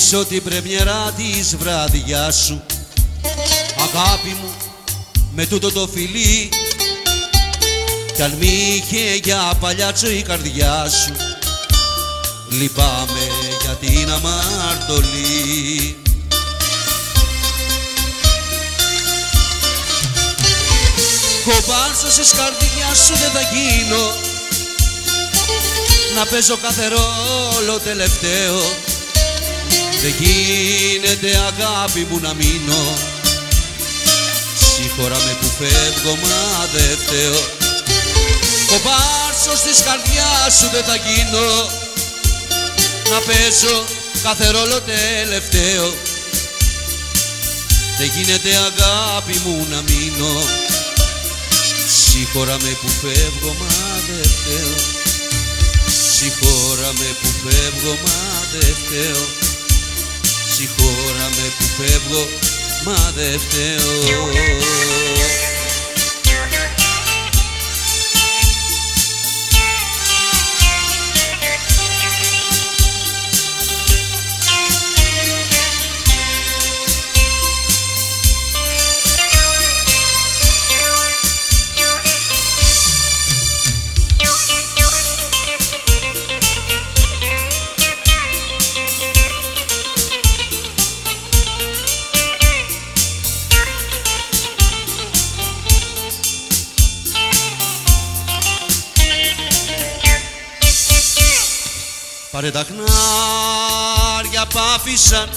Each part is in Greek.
ζήσω την πρεμιέρα της βραδιάς σου, αγάπη μου, με τούτο το φιλί. Κι αν μ' είχε για παλιάτσο η καρδιά σου, λυπάμαι για την αμαρτωλή. Κομπάρσος της καρδιάς σου δεν θα γίνω, να παίζω κάθε ρόλο τελευταίο. Δεν γίνεται αγάπη μου να μείνω, συγχώρα με που φεύγω μα δεν φταίω. Κομπάρσος της καρδιάς σου δεν θα γίνω, να παίζω κάθε ρόλο τελευταίο. Δεν γίνεται αγάπη μου να μείνω, συγχώρα με που φεύγω μα δεν φταίω. Συγχώρα με που φεύγω μα δεν φταίω. Συγχώρα με που φεύγω μα δεν φταίω. Πάρε τα χνάρια π' άφησαν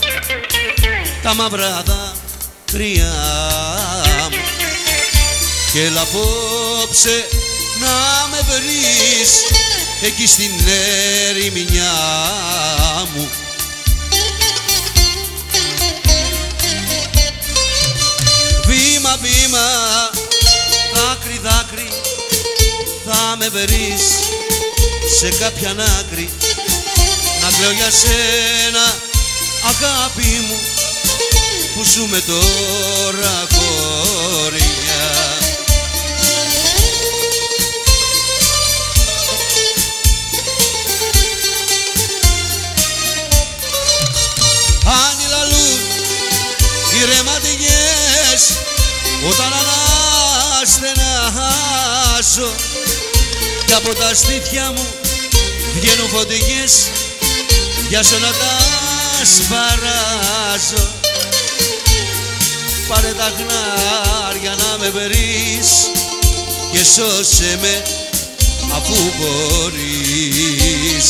τα μαυρά δάκρυα μου κι έλα απόψε να με βρεις εκεί στην ερημιά μου. Βήμα βήμα, δάκρυ δάκρυ, θα με βρεις σε κάποια άκρη να κλαίω για σένα αγάπη μου που ζούμε τώρα χωριά. Αν λαλούν οι ρεματικές όταν αναστενάζω κι από τα στήθια μου βγαίνουν φωτιές για σένα τα σπαράζω. Πάρε τα χνάρια να με βρεις και σώσε με αφού μπορείς.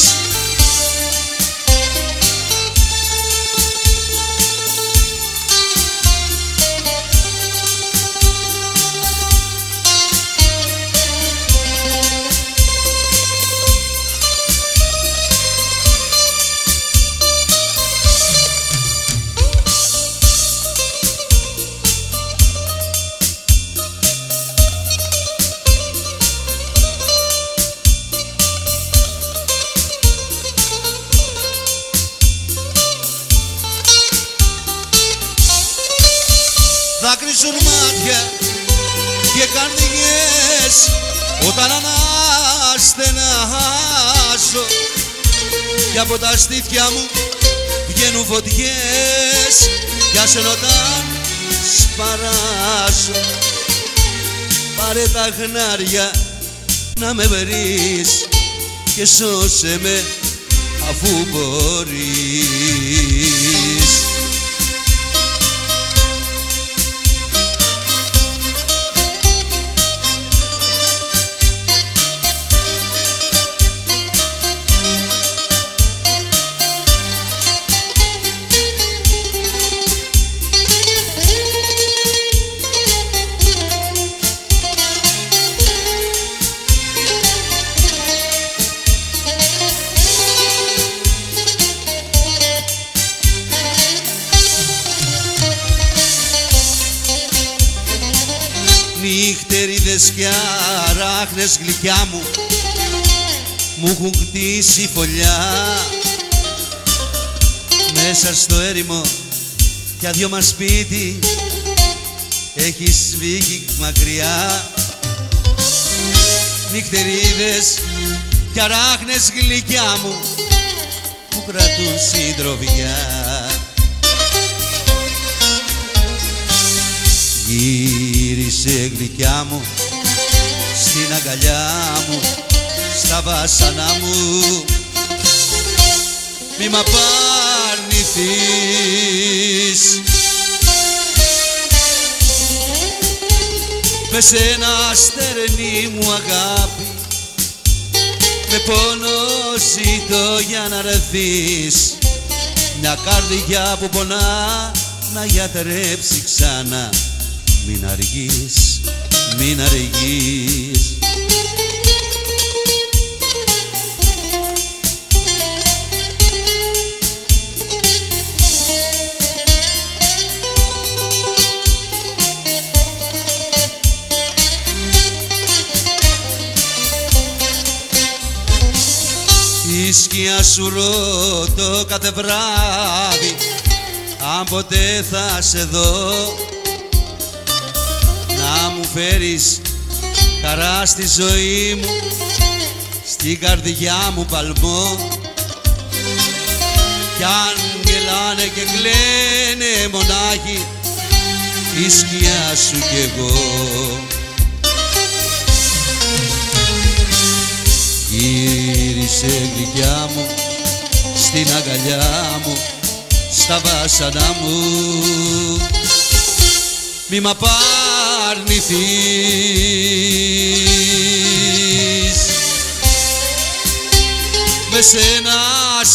Δάκρυσουν μάτια και καρδιές όταν αναστενάζω και από τα στήθια μου βγαίνουν φωτιές για σένα όταν σπαράζω. Πάρε τα χνάρια να με βρεις και σώσε με αφού μπορείς. Νύχτεριδες και αράχνες γλυκιά μου μου έχουν χτίσει φωλιά μέσα στο έρημο για δυο μας σπίτι έχει σφίγγει μακριά. Νύχτεριδες και αράχνες γλυκιά μου που κρατούν συντροφιά. Γύρισε γλυκιά μου στην αγκαλιά μου, στα βάσανα μου, μη μ' απαρνηθείς. Με σένα στερνή μου αγάπη, με πόνο ζητώ για να ρεθείς. Μια καρδιά που πονά να γιατρέψει ξανά. Μην αργείς, μην αργείς. Η σκιά σου ρωτώ κάθε βράδυ αν ποτέ θα σε δω, να μου φέρεις χαρά στη ζωή μου, στην καρδιά μου παλμό. Κι αν γελάνε και κλαίνε μονάχοι η σκιά σου κι εγώ. Γύρισε γλυκιά μου στην αγκαλιά μου, στα βάσανα μου, μη μ' απαρνηθείς. Με σένα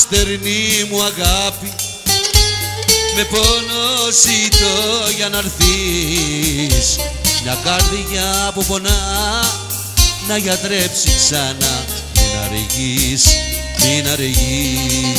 στερνή μου αγάπη, με πόνο ζητώ για να έρθεις. Μια καρδιά που πονά να γιατρέψει ξανά. Μην αργείς, μην αργείς.